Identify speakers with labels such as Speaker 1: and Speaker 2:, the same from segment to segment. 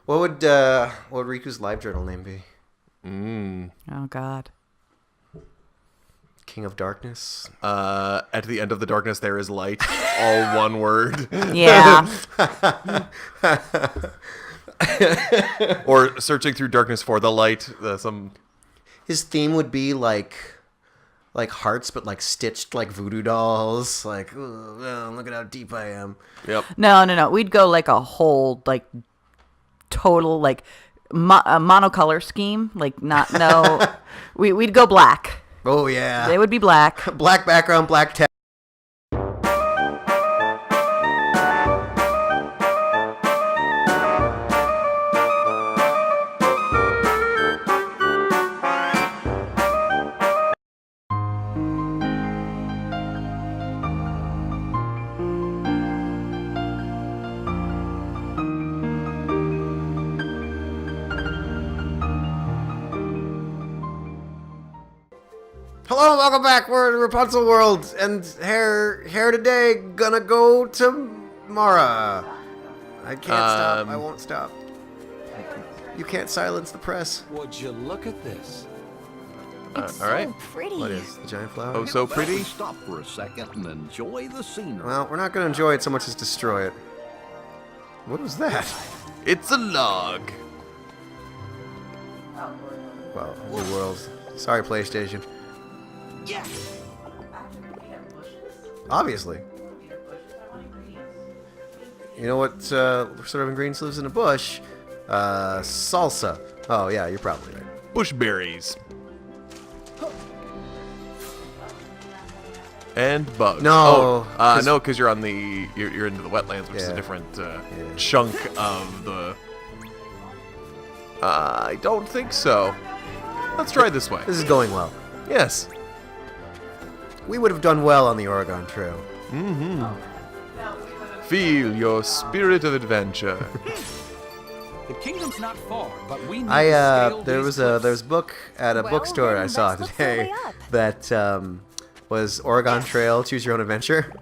Speaker 1: What would Riku's live journal name be?
Speaker 2: Oh, God.
Speaker 1: King of Darkness?
Speaker 3: At the end of the darkness, there is light. All one word.
Speaker 2: Yeah.
Speaker 3: Or searching through darkness for the light.
Speaker 1: His theme would be like hearts, but like stitched like voodoo dolls. Like, oh, look at how deep I am.
Speaker 3: Yep.
Speaker 2: No. We'd go like a whole, like, total, like, monocolor scheme. Like, we'd go black.
Speaker 1: Oh, yeah.
Speaker 2: They would be black.
Speaker 1: Black background, black text. Hello and welcome back. We're in Rapunzel World, and hair today gonna go to Mara. I can't stop. I won't stop. You can't silence the press.
Speaker 4: Would you look at this?
Speaker 5: It's
Speaker 3: all right.
Speaker 5: so pretty.
Speaker 1: What is the giant flower?
Speaker 3: Oh, so pretty.
Speaker 4: Stop for a second and enjoy the scenery.
Speaker 1: Well, we're not gonna enjoy it so much as destroy it. What was that?
Speaker 3: It's a log.
Speaker 1: Well, new world. Sorry, PlayStation. Obviously. You know what sort of ingredients lives in a bush? Salsa. Oh, yeah, you're probably right.
Speaker 3: Bushberries. And bugs.
Speaker 1: No.
Speaker 3: No, because you're on the you're into the wetlands, which is a different chunk of the. I don't think so. Let's try this way.
Speaker 1: This is going well.
Speaker 3: Yes.
Speaker 1: We would have done well on the Oregon Trail.
Speaker 3: Feel your spirit of adventure.
Speaker 4: The kingdom's not far, but we need
Speaker 1: There was a book at a bookstore I saw
Speaker 5: let's
Speaker 1: today
Speaker 5: hurry up.
Speaker 1: that was Oregon Trail Choose Your Own Adventure.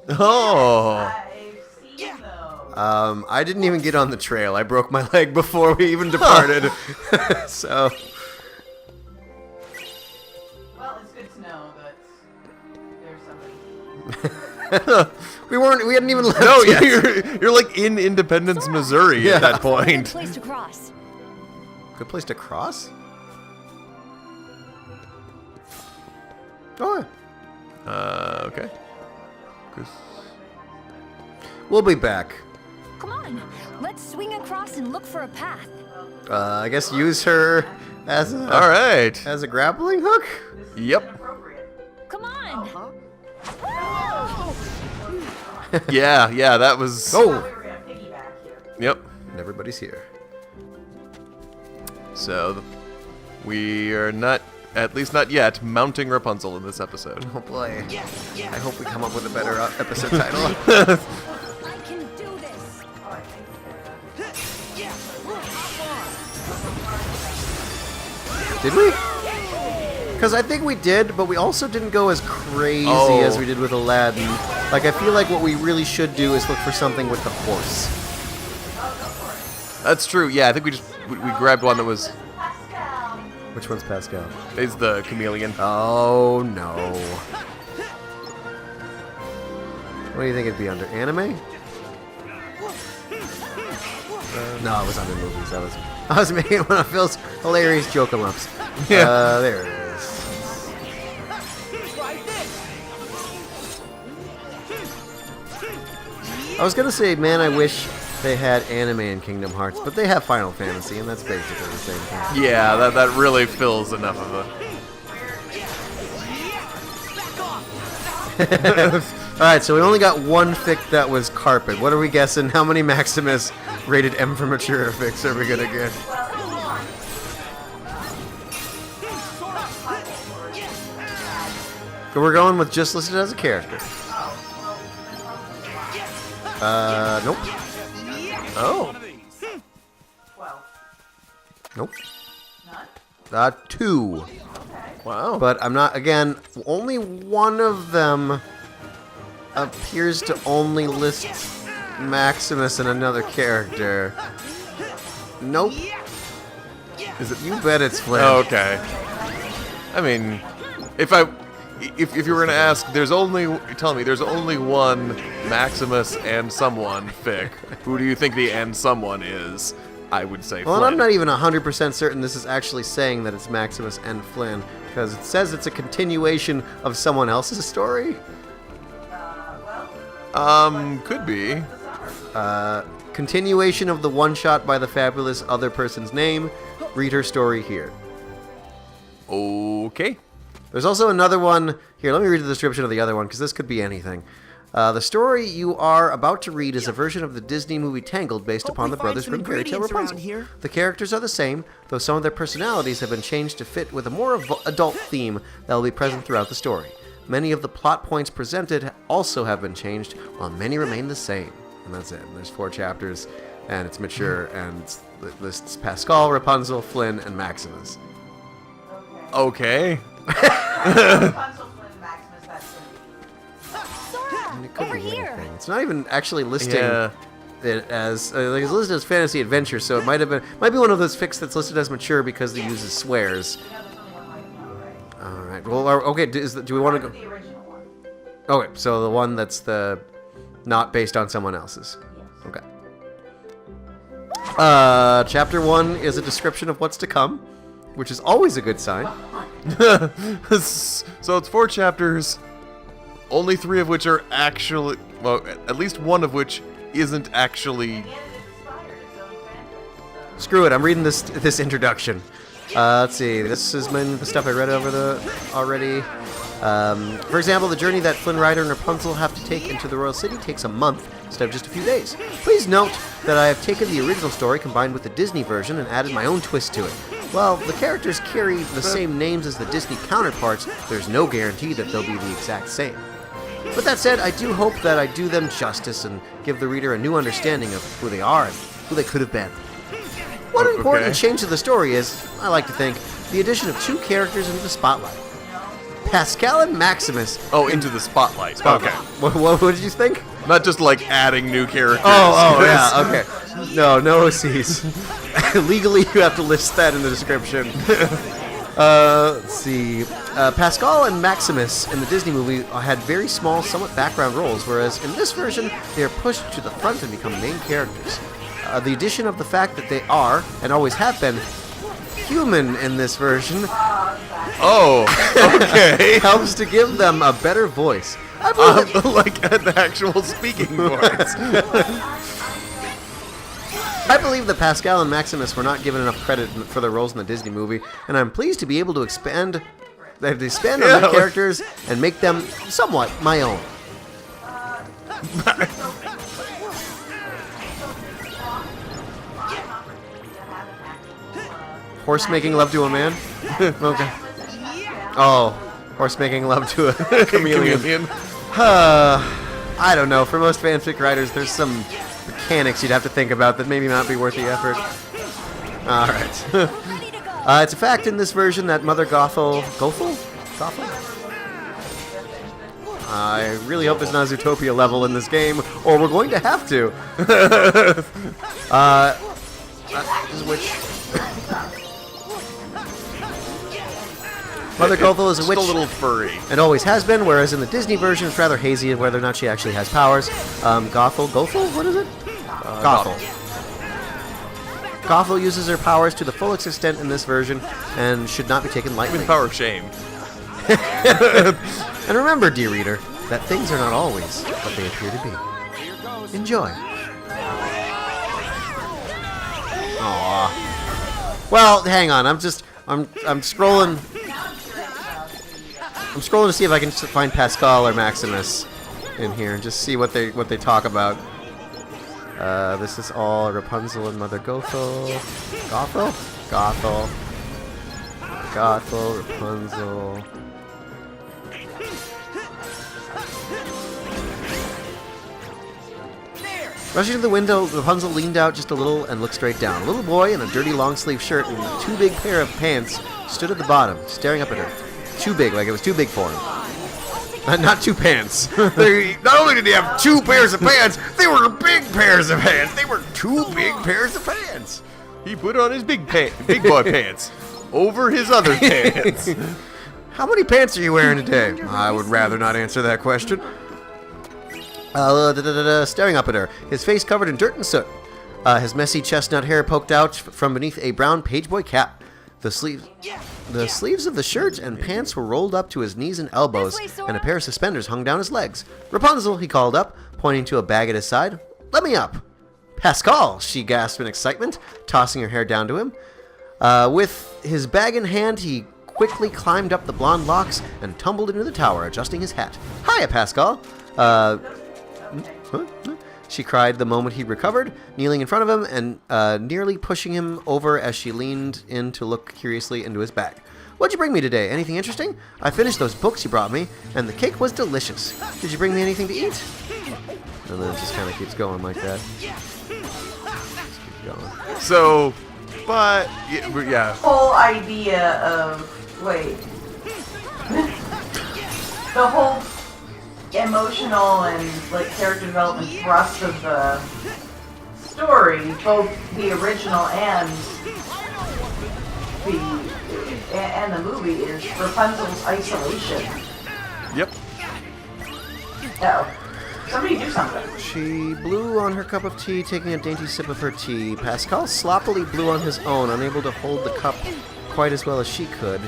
Speaker 3: Oh.
Speaker 1: I didn't even get on the trail. I broke my leg before we even departed. So.
Speaker 2: Well, it's good to know that there's somebody.
Speaker 1: We hadn't even left
Speaker 3: No,
Speaker 1: yet.
Speaker 3: you're like in Independence, Missouri at that point.
Speaker 5: Place to cross.
Speaker 1: Good place to cross? Oh,
Speaker 3: Okay.
Speaker 1: we'll be back.
Speaker 5: Come on, let's swing across and look for a path.
Speaker 1: I guess use her as a
Speaker 3: All right.
Speaker 1: as a grappling hook.
Speaker 3: Yep.
Speaker 5: Come on.
Speaker 3: Yeah, that was.
Speaker 1: Oh,
Speaker 3: Yep.
Speaker 1: and everybody's here.
Speaker 3: So, we are not, at least not yet, mounting Rapunzel in this episode.
Speaker 1: Oh boy. I hope we come up with a better episode title.
Speaker 5: I can do this.
Speaker 1: Did we? Because I think we did, but we also didn't go as crazy as we did with Aladdin. Like, I feel like what we really should do is look for something with the horse.
Speaker 3: That's true. Yeah, I think we grabbed one that was
Speaker 1: Which one's Pascal?
Speaker 3: is the chameleon.
Speaker 1: Oh, no. What do you think it'd be under? Anime? No, it was under movies. I was making one of Phil's hilarious joke-em-ups.
Speaker 3: Yeah.
Speaker 1: There it is. I was gonna say, man, I wish they had anime in Kingdom Hearts, but they have Final Fantasy, and that's basically the same thing.
Speaker 3: Yeah, that really fills enough of a.
Speaker 1: Alright, so we only got one fic that was carpet. What are we guessing? How many Maximus rated M for mature fics are we gonna get? So we're going with just listed as a character. Nope.
Speaker 3: Oh.
Speaker 1: Nope. 2.
Speaker 3: Wow.
Speaker 1: But I'm not, again, only one of them appears to only list Maximus and another character. Nope.
Speaker 3: Is it?
Speaker 1: You bet it's Flynn.
Speaker 3: Oh, okay. I mean, if you were gonna ask, there's only one Maximus and someone Fick. Who do you think the and someone is? I would say
Speaker 1: Well,
Speaker 3: Flynn.
Speaker 1: I'm not even 100% certain this is actually saying that it's Maximus and Flynn, because it says it's a continuation of someone else's story.
Speaker 3: Could be.
Speaker 1: Continuation of the one-shot by the fabulous other person's name. Read her story here.
Speaker 3: Okay.
Speaker 1: There's also another one. Here, let me read the description of the other one, because this could be anything. The story you are about to read is a version of the Disney movie Tangled based upon the Brothers Grimm fairy tale Rapunzel. The characters are the same, though some of their personalities have been changed to fit with a more adult theme that will be present throughout the story. Many of the plot points presented also have been changed, while many remain the same. And that's it. And there's 4 chapters, and it's mature, and it lists Pascal, Rapunzel, Flynn, and Maximus.
Speaker 3: Okay.
Speaker 1: And it could
Speaker 5: Over
Speaker 1: be
Speaker 5: here.
Speaker 1: anything. It's not even actually listing
Speaker 3: Yeah.
Speaker 1: it as like it's listed as fantasy adventure, so it might be one of those fics that's listed as mature because it uses swears. All right. Well, okay. Do we want to go? Okay, so the one that's not based on someone else's. Okay. Chapter 1 is a description of what's to come, which is always a good sign.
Speaker 3: So it's 4 chapters, only 3 of which are actually, well, at least one of which isn't actually.
Speaker 1: Screw it, I'm reading this introduction. Let's see, this is the stuff I read already. For example, the journey that Flynn Rider and Rapunzel have to take into the royal city takes a month instead of just a few days. Please note that I have taken the original story combined with the Disney version and added my own twist to it. While the characters carry the same names as the Disney counterparts, there's no guarantee that they'll be the exact same. With that said, I do hope that I do them justice and give the reader a new understanding of who they are and who they could have been. One important change to the story is, I like to think, the addition of 2 characters into the spotlight. Pascal and Maximus.
Speaker 3: Oh, into the spotlight. Okay.
Speaker 1: What did you think?
Speaker 3: Not just like adding new characters.
Speaker 1: Oh, yeah, okay. No OCs. Legally, you have to list that in the description. Let's see. Pascal and Maximus in the Disney movie had very small, somewhat background roles, whereas in this version, they are pushed to the front and become main characters. The addition of the fact that they are, and always have been, human in this version
Speaker 3: Oh, okay.
Speaker 1: helps to give them a better voice. I believe
Speaker 3: Like an actual speaking voice.
Speaker 1: I believe that Pascal and Maximus were not given enough credit for their roles in the Disney movie, and I'm pleased to be able to expand on their characters and make them somewhat my own. Horse making love to a man? Okay. Oh, horse making love to a chameleon. I don't know. For most fanfic writers, there's some mechanics you'd have to think about that maybe not be worth the effort. All right. It's a fact in this version that Mother Gothel? I really hope there's not a Zootopia level in this game, or we're going to have to. Mother Gothel is a witch.
Speaker 3: Just a little furry.
Speaker 1: And always has been, whereas in the Disney version, it's rather hazy of whether or not she actually has powers. Gothel? What is it? Gothel. Gothel uses her powers to the fullest extent in this version, and should not be taken lightly.
Speaker 3: Even power of shame.
Speaker 1: And remember, dear reader, that things are not always what they appear to be. Enjoy. Aww. Well, hang on. I'm scrolling. I'm scrolling to see if I can find Pascal or Maximus in here and just see what they talk about. This is all Rapunzel and Mother Gothel. Gothel, Rapunzel. Rushing to the window, Rapunzel leaned out just a little and looked straight down. A little boy in a dirty long-sleeve shirt and a too big pair of pants stood at the bottom, staring up at her. Too big, like it was too big for him. Not 2 pants. Not only did he have 2 pairs of pants, they were big pairs of pants. They were 2 big pairs of pants.
Speaker 3: He put on his big boy pants over his other pants.
Speaker 1: How many pants are you wearing today? I would rather not answer that question. Staring up at her, his face covered in dirt and soot. His messy chestnut hair poked out from beneath a brown pageboy cap. The sleeves of the shirt and pants were rolled up to his knees and elbows, and a pair of suspenders hung down his legs. Rapunzel, he called up, pointing to a bag at his side. Let me up. Pascal, she gasped in excitement, tossing her hair down to him. With his bag in hand, he quickly climbed up the blonde locks and tumbled into the tower, adjusting his hat. Hiya, Pascal. She cried the moment he recovered, kneeling in front of him and nearly pushing him over as she leaned in to look curiously into his bag. What'd you bring me today? Anything interesting? I finished those books you brought me, and the cake was delicious. Did you bring me anything to eat? And then it just kind of keeps going like that. Just keep going.
Speaker 3: So, but yeah.
Speaker 2: Whole idea of the whole emotional and like character development thrust of the story, both the original and the movie, is Rapunzel's isolation.
Speaker 3: Yep.
Speaker 2: Oh, somebody do something.
Speaker 1: She blew on her cup of tea, taking a dainty sip of her tea. Pascal sloppily blew on his own, unable to hold the cup quite as well as she could.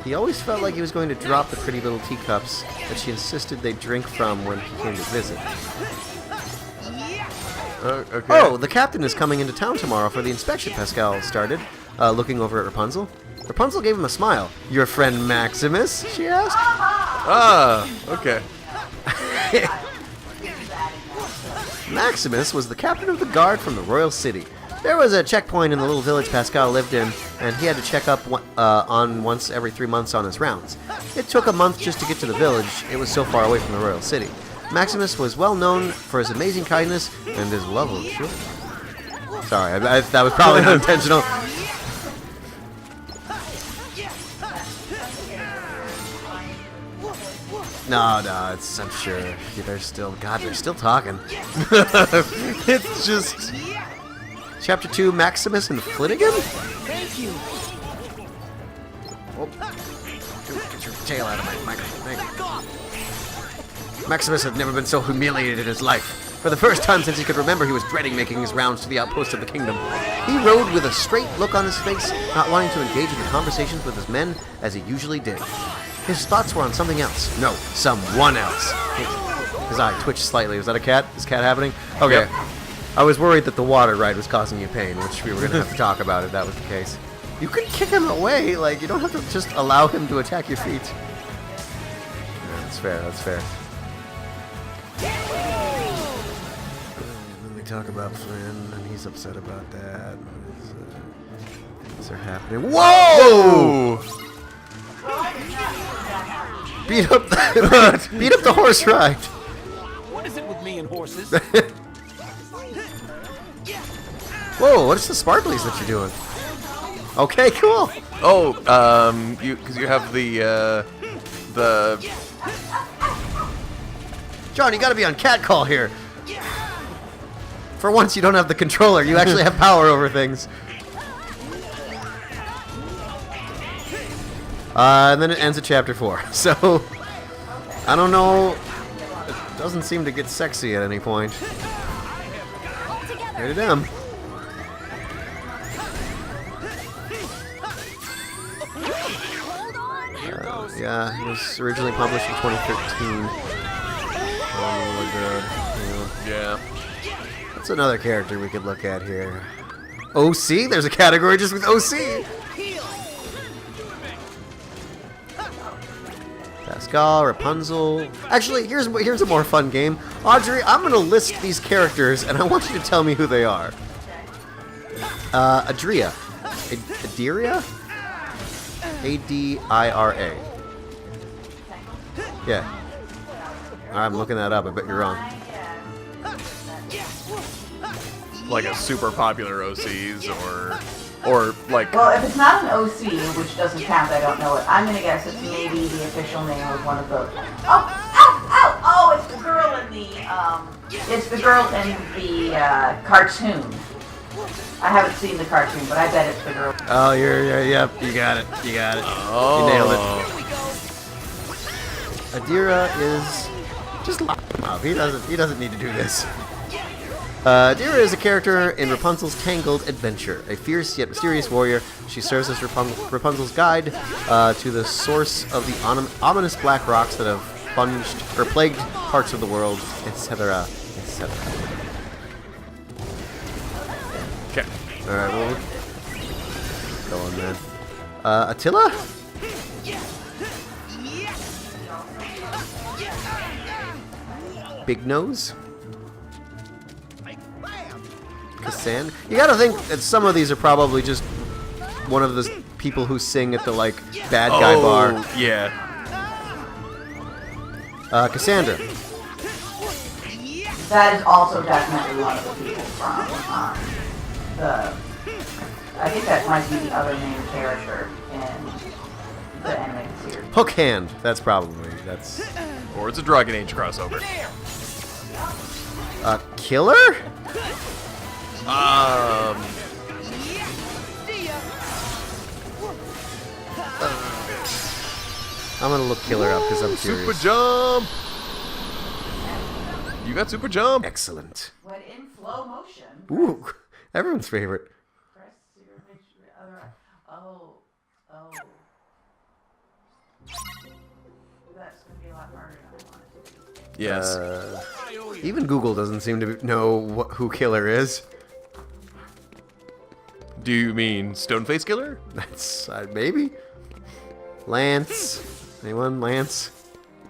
Speaker 1: He always felt like he was going to drop the pretty little teacups that she insisted they drink from when he came to visit.
Speaker 3: Okay.
Speaker 1: Oh, the captain is coming into town tomorrow for the inspection, Pascal started, looking over at Rapunzel. Rapunzel gave him a smile. Your friend Maximus? She asked.
Speaker 3: Ah, okay.
Speaker 1: Maximus was the captain of the guard from the royal city. There was a checkpoint in the little village Pascal lived in, and he had to check up on once every 3 months on his rounds. It took a month just to get to the village. It was so far away from the royal city. Maximus was well known for his amazing kindness and his love of children. Sorry, that was probably not intentional. No, I'm sure they're still talking.
Speaker 3: It's just
Speaker 1: Chapter 2, Maximus and Flanagan?
Speaker 5: Thank you.
Speaker 1: Oh. Get your tail out of my microphone. Thank you. Maximus had never been so humiliated in his life. For the first time since he could remember, he was dreading making his rounds to the outposts of the kingdom. He rode with a straight look on his face, not wanting to engage in the conversations with his men as he usually did. His thoughts were on something else. No, someone else. His eye twitched slightly. Was that a cat? Is cat happening? Okay.
Speaker 3: Yep.
Speaker 1: I was worried that the water ride was causing you pain, which we were going to have to talk about if that was the case. You could kick him away. Like, you don't have to just allow him to attack your feet. Yeah, that's fair. That's fair. Then we talk about Flynn, and he's upset about that. Things are happening. Whoa! Beat up the horse ride.
Speaker 4: What is it with me and horses?
Speaker 1: Whoa, what is the sparklies that you're doing? Okay, cool.
Speaker 3: oh, because you have the
Speaker 1: John, you gotta be on cat call here. For once, you don't have the controller. You actually have power over things. And then it ends at chapter 4. So, I don't know. It doesn't seem to get sexy at any point. Rated M. Yeah, it was originally published in 2013. Oh, good.
Speaker 3: yeah.
Speaker 1: That's another character we could look at here. OC? There's a category just with OC. Pascal, Rapunzel. Actually, here's a more fun game. Audrey, I'm going to list these characters, and I want you to tell me who they are. Adria. Adiria? A-D-I-R-A. Yeah. I'm looking that up. I bet you're wrong.
Speaker 3: Like a super popular OCs or like.
Speaker 2: Well, if it's not an OC, which doesn't count, I don't know it. I'm gonna guess it's maybe the official name of one of those. Oh! It's the girl in the cartoon. I haven't seen the cartoon, but I bet it's the girl.
Speaker 1: Oh, yep, you got it. You got it.
Speaker 3: Oh.
Speaker 1: You nailed it. Adira is just lock him up. He doesn't need to do this. Adira is a character in Rapunzel's Tangled adventure. A fierce yet mysterious warrior, she serves as Rapunzel's guide to the source of the ominous black rocks that have plagued parts of the world, etc., etc.
Speaker 3: Okay.
Speaker 1: Alright, well, go on then. Attila? Big Nose? Cassandra? You gotta think that some of these are probably just one of the people who sing at the, like, bad guy bar.
Speaker 3: Yeah.
Speaker 1: Cassandra.
Speaker 2: That is also definitely one of the people from the. I think that might be the other main character in the animated series.
Speaker 1: Hook Hand. That's.
Speaker 3: Or it's a Dragon Age crossover.
Speaker 1: Killer? I'm gonna look Killer up because I'm curious.
Speaker 3: Super jump! You got super jump?
Speaker 1: Excellent.
Speaker 2: When in slow motion.
Speaker 1: Ooh, everyone's favorite.
Speaker 2: Press your other. Oh. That's gonna be a lot harder than I wanted to be.
Speaker 3: Yes.
Speaker 1: Even Google doesn't seem to know who Killer is.
Speaker 3: Do you mean Stoneface Killer?
Speaker 1: That's maybe. Lance. Anyone? Lance?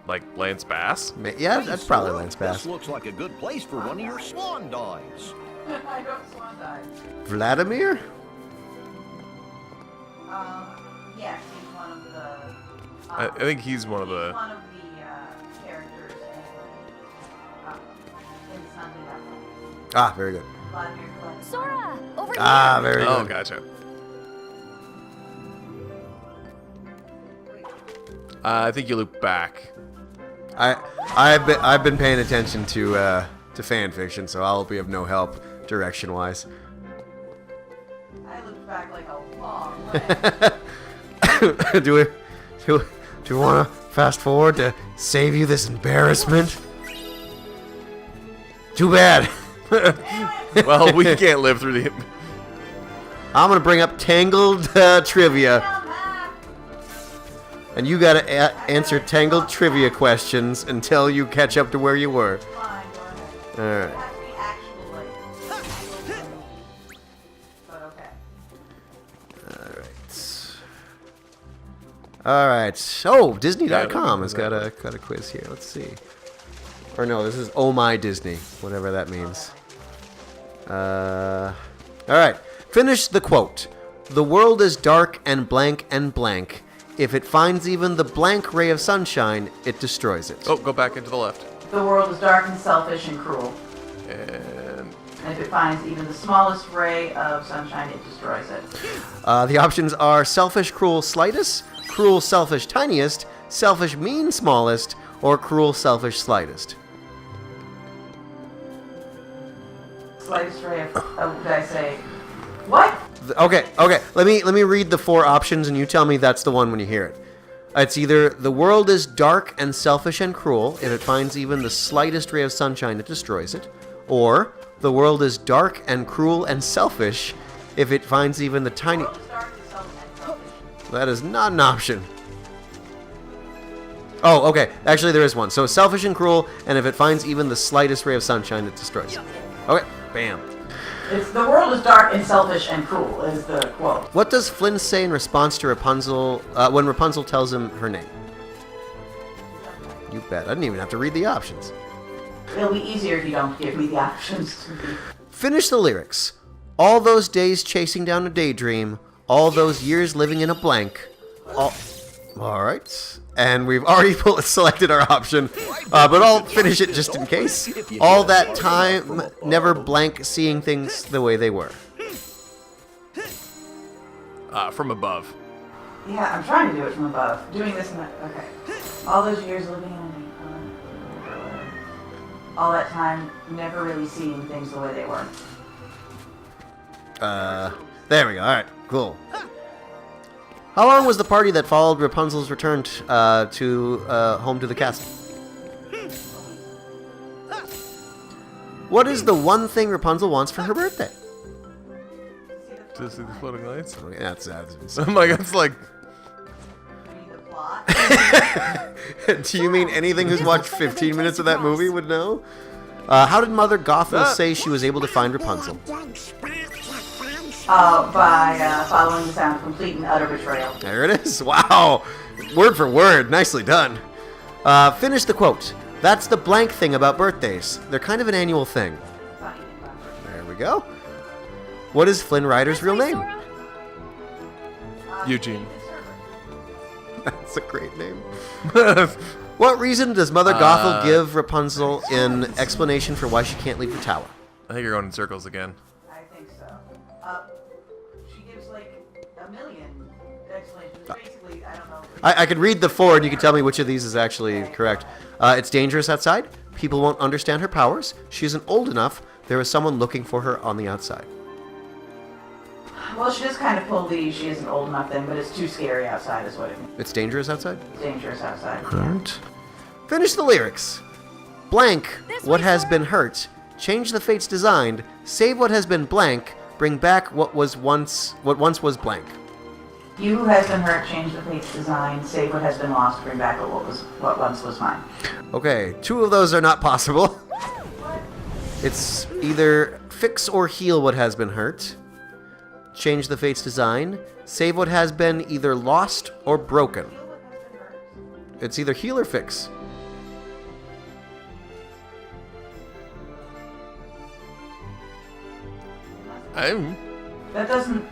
Speaker 3: Like Lance Bass?
Speaker 1: Yeah, that's probably Lance
Speaker 6: This
Speaker 1: Bass.
Speaker 6: looks like a good place for one of your swan dives.
Speaker 2: I don't swan dive.
Speaker 1: Vladimir?
Speaker 2: Yes, he's one of the.
Speaker 3: I think he's one of
Speaker 2: He's
Speaker 3: the...
Speaker 2: one of the characters in something that.
Speaker 1: Ah, very good.
Speaker 2: Vladimir Clinton.
Speaker 5: Sora, over
Speaker 1: Ah,
Speaker 5: here.
Speaker 1: very
Speaker 3: Oh,
Speaker 1: good.
Speaker 3: gotcha. I think you loop back.
Speaker 1: I've been paying attention to fan fiction, so I'll be of no help direction-wise.
Speaker 2: I looked back like a long way.
Speaker 1: do we want to fast forward to save you this embarrassment? Too bad.
Speaker 3: Well, we can't live through the...
Speaker 1: I'm gonna bring up Tangled trivia, and you gotta answer Tangled trivia questions until you catch up to where you were.
Speaker 2: Fine, go ahead.
Speaker 1: All
Speaker 2: It
Speaker 1: right.
Speaker 2: has to be actual, like. But okay.
Speaker 1: All right. Oh, Disney.com has got a quiz here. Let's see. Or no, this is Oh My Disney, whatever that means. All right. Finish the quote. The world is dark and blank and blank. If it finds even the blank ray of sunshine, it destroys it.
Speaker 3: Oh, go back into the left.
Speaker 2: The world is dark and selfish and cruel.
Speaker 3: And...
Speaker 2: And if it finds even the smallest ray of sunshine, it destroys it.
Speaker 1: The options are selfish, cruel, slightest, cruel, selfish, tiniest, selfish, mean, smallest, or cruel, selfish, slightest.
Speaker 2: Slightest ray of. Oh, did I say. What?
Speaker 1: Okay. Let me read the four options, and you tell me that's the one when you hear it. It's either the world is dark and selfish and cruel. If it finds even the slightest ray of sunshine, it destroys it. Or the world is dark and cruel and selfish. If it finds even the tiny...
Speaker 2: The world is dark and selfish.
Speaker 1: That is not an option. Oh, okay. Actually, there is one. So selfish and cruel, and if it finds even the slightest ray of sunshine, it destroys it. Okay. Bam.
Speaker 2: It's the world is dark and selfish and cruel is the quote.
Speaker 1: What does Flynn say in response to Rapunzel when Rapunzel tells him her name? You bet. I didn't even have to read the options.
Speaker 2: It'll be easier if you don't give me the options.
Speaker 1: Finish the lyrics. All those days chasing down a daydream. All those years living in a blank. All right. And we've already selected our option, but I'll finish it just in case. All that time, never blank seeing things the way they were.
Speaker 3: From above.
Speaker 2: Yeah, I'm trying to do it from above. Doing this and that. Okay. All those years living in all that time, never really seeing things the way they were.
Speaker 1: There we go. All right, cool. How long was the party that followed Rapunzel's return to home to the castle? What is the one thing Rapunzel wants for her birthday?
Speaker 3: To see the floating lights?
Speaker 1: Okay, that's
Speaker 3: I'm like, it's like...
Speaker 2: Read the plot.
Speaker 1: Do you mean anything who's watched 15 minutes of that movie would know? How did Mother Gothel say she was able to find Rapunzel?
Speaker 2: By following the sound of complete and utter betrayal.
Speaker 1: There it is. Wow. Word for word. Nicely done. Finish the quote. That's the blank thing about birthdays. They're kind of an annual thing. There we go. What is Flynn Rider's real name?
Speaker 3: Eugene.
Speaker 1: That's a great name. What reason does Mother Gothel give Rapunzel in explanation for why she can't leave the tower?
Speaker 3: I think you're going in circles again.
Speaker 2: I think so. She gives like a million explanations. Basically, I don't know.
Speaker 1: I could read the four and you can tell me which of these is actually correct. It's dangerous outside. People won't understand her powers. She isn't old enough. There is someone looking for her on the outside.
Speaker 2: Well, she does kind of pull the she isn't old enough thing, but it's too scary outside is what it means.
Speaker 1: It's dangerous outside?
Speaker 2: It's dangerous outside.
Speaker 1: Alright. Finish the lyrics. Blank what has been hurt. Change the fates designed. Save what has been blank. Bring back what once was blank.
Speaker 2: You who has been hurt, change the fate's design. Save what has been lost. Bring back what once was mine.
Speaker 1: Okay, two of those are not possible. It's either fix or heal what has been hurt. Change the fate's design. Save what has been either lost or broken. It's either heal or fix.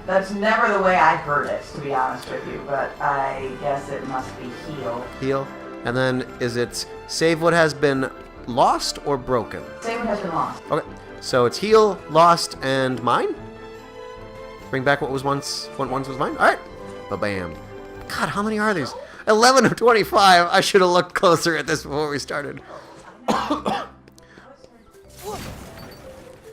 Speaker 2: That's never the way I heard it, to be honest with you, but I guess it must be heal.
Speaker 1: Heal. And then is it save what has been lost or broken?
Speaker 2: Save what has been lost.
Speaker 1: Okay. So it's heal, lost, and mine? Bring back what once was mine? Alright. Ba-bam. God, how many are these? 11 of 25. I should have looked closer at this before we started.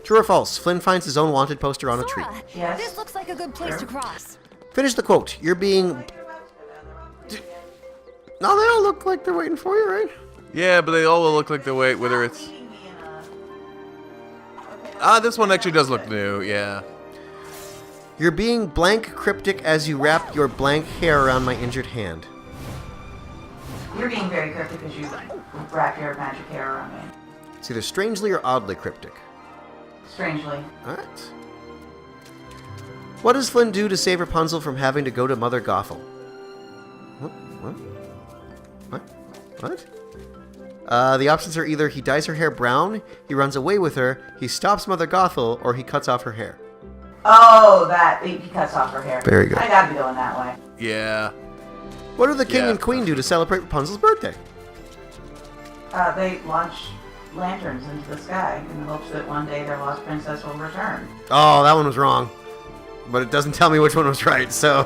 Speaker 1: True or false? Flynn finds his own wanted poster on a tree.
Speaker 5: Sora,
Speaker 2: Yes.
Speaker 5: this looks like a good place to cross.
Speaker 1: Finish the quote. You're being... No, they all look like they're waiting for you, right?
Speaker 3: Yeah, but they all look like they wait, whether it's... this one actually does look new, yeah.
Speaker 1: You're being blank cryptic as you wrap your blank hair around my injured hand.
Speaker 2: You're being very cryptic as you wrap your magic hair around me.
Speaker 1: It's either strangely or oddly cryptic.
Speaker 2: Strangely.
Speaker 1: Alright. What does Flynn do to save Rapunzel from having to go to Mother Gothel? What? The options are either he dyes her hair brown, he runs away with her, he stops Mother Gothel, or he cuts off her hair.
Speaker 2: Oh, that. He cuts off her hair.
Speaker 1: Very good.
Speaker 2: I gotta be going that way.
Speaker 3: Yeah.
Speaker 1: What do the king
Speaker 3: Yeah.
Speaker 1: and queen do to celebrate Rapunzel's birthday?
Speaker 2: They launch lanterns into the sky in the hopes that one day their lost princess will return.
Speaker 1: Oh, that one was wrong. But it doesn't tell me which one was right, so...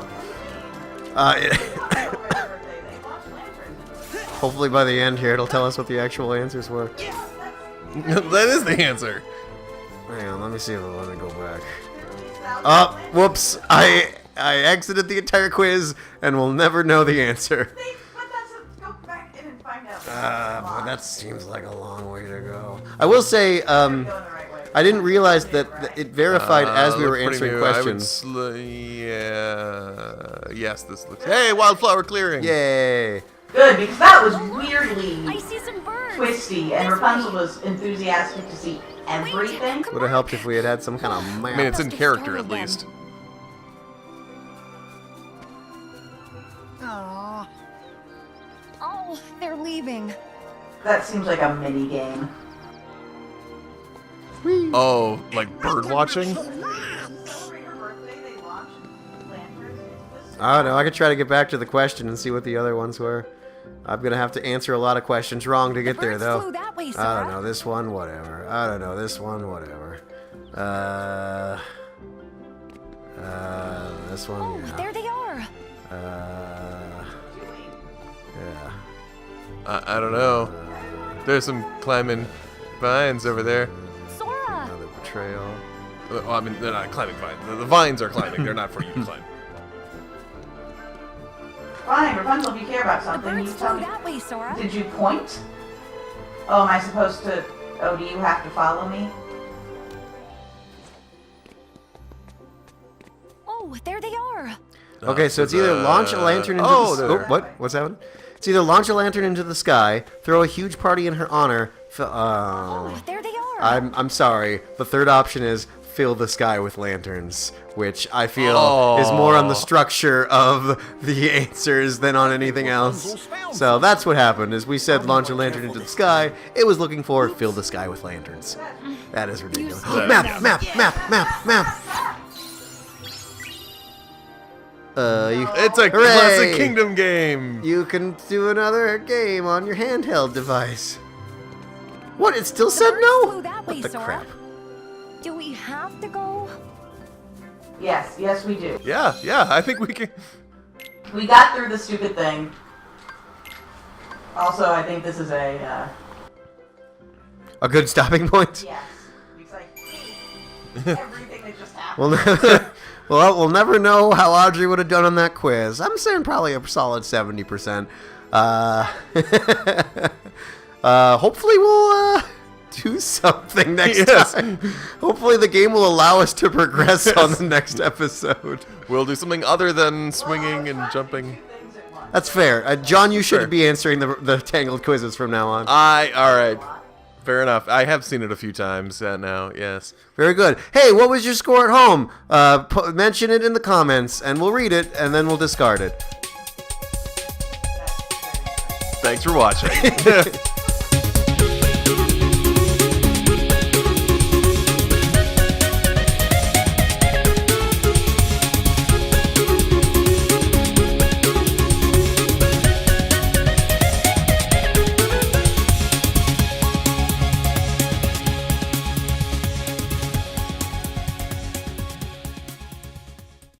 Speaker 1: Hopefully by the end here, it'll tell us what the actual answers were.
Speaker 3: That is the answer.
Speaker 1: Hang on, let me see if I want to go back. Oh, whoops. I exited the entire quiz and will never know the answer.
Speaker 2: Go back in and find out.
Speaker 1: But that seems like a long way to go. I will say, I didn't realize that it verified as we were
Speaker 3: looks pretty
Speaker 1: answering
Speaker 3: new.
Speaker 1: questions.
Speaker 3: Yeah. Yes, this looks... Hey, wildflower clearing!
Speaker 1: Yay!
Speaker 2: Good, because that was weirdly
Speaker 5: I see some birds.
Speaker 2: twisty, and Rapunzel was enthusiastic to see everything.
Speaker 1: Would have helped if we had had some kind of map.
Speaker 3: I mean, it's in character at least.
Speaker 5: Aww. Oh, they're leaving.
Speaker 2: That seems like a mini game.
Speaker 3: Oh, like bird watching?
Speaker 1: I don't know. I could try to get back to the question and see what the other ones were. I'm going to have to answer a lot of questions wrong to get there,
Speaker 5: Birds
Speaker 1: though.
Speaker 5: flew that way,
Speaker 1: I
Speaker 5: Sora.
Speaker 1: don't know. This one, whatever. I don't know. This one, whatever. This one,
Speaker 5: Oh,
Speaker 1: yeah.
Speaker 5: there they are.
Speaker 1: Yeah.
Speaker 3: I don't know. There's some climbing vines over there.
Speaker 5: Sora.
Speaker 1: Another betrayal.
Speaker 3: Well, I mean, they're not climbing vines. The vines are climbing. They're not for you to climb.
Speaker 2: Fine, Rapunzel, if you care about
Speaker 5: The
Speaker 2: something,
Speaker 5: birds
Speaker 2: you tell
Speaker 5: flew
Speaker 2: me.
Speaker 5: that way, Sora.
Speaker 2: Did you point? Oh, am I supposed to... Oh, do you have to follow me?
Speaker 5: Oh, there they are.
Speaker 1: Okay, so it's either launch a lantern into
Speaker 3: there.
Speaker 1: what? What's happening? It's either launch a lantern into the sky, throw a huge party in her honor.
Speaker 5: Oh, there they are.
Speaker 1: I'm sorry. The third option is fill the sky with lanterns, which I feel is more on the structure of the answers than on anything else. So that's what happened. Is we said launch a lantern into the sky. It was looking for fill the sky with lanterns. That is ridiculous. Map.
Speaker 3: It's a
Speaker 1: Hooray!
Speaker 3: classic Kingdom game.
Speaker 1: You can do another game on your handheld device. What? It still
Speaker 5: The
Speaker 1: said
Speaker 5: birds
Speaker 1: no?
Speaker 5: flew that way,
Speaker 1: What the
Speaker 5: Sora.
Speaker 1: crap?
Speaker 5: Do we have to go?
Speaker 2: Yes, we do.
Speaker 3: Yeah, I think we can.
Speaker 2: We got through the stupid thing. Also, I think this is a
Speaker 1: good stopping point?
Speaker 2: yes. Because I hate everything that just happened.
Speaker 1: We'll never know how Audrey would have done on that quiz. I'm saying probably a solid 70%. Hopefully we'll do something next time. Hopefully the game will allow us to progress on the next episode.
Speaker 3: We'll do something other than swinging and jumping.
Speaker 1: That's fair. John, you should
Speaker 3: Sure.
Speaker 1: be answering the Tangled quizzes from now on.
Speaker 3: All right. Fair enough. I have seen it a few times now, yes.
Speaker 1: Very good. Hey, what was your score at home? Mention it in the comments, and we'll read it, and then we'll discard it.
Speaker 3: Thanks for watching.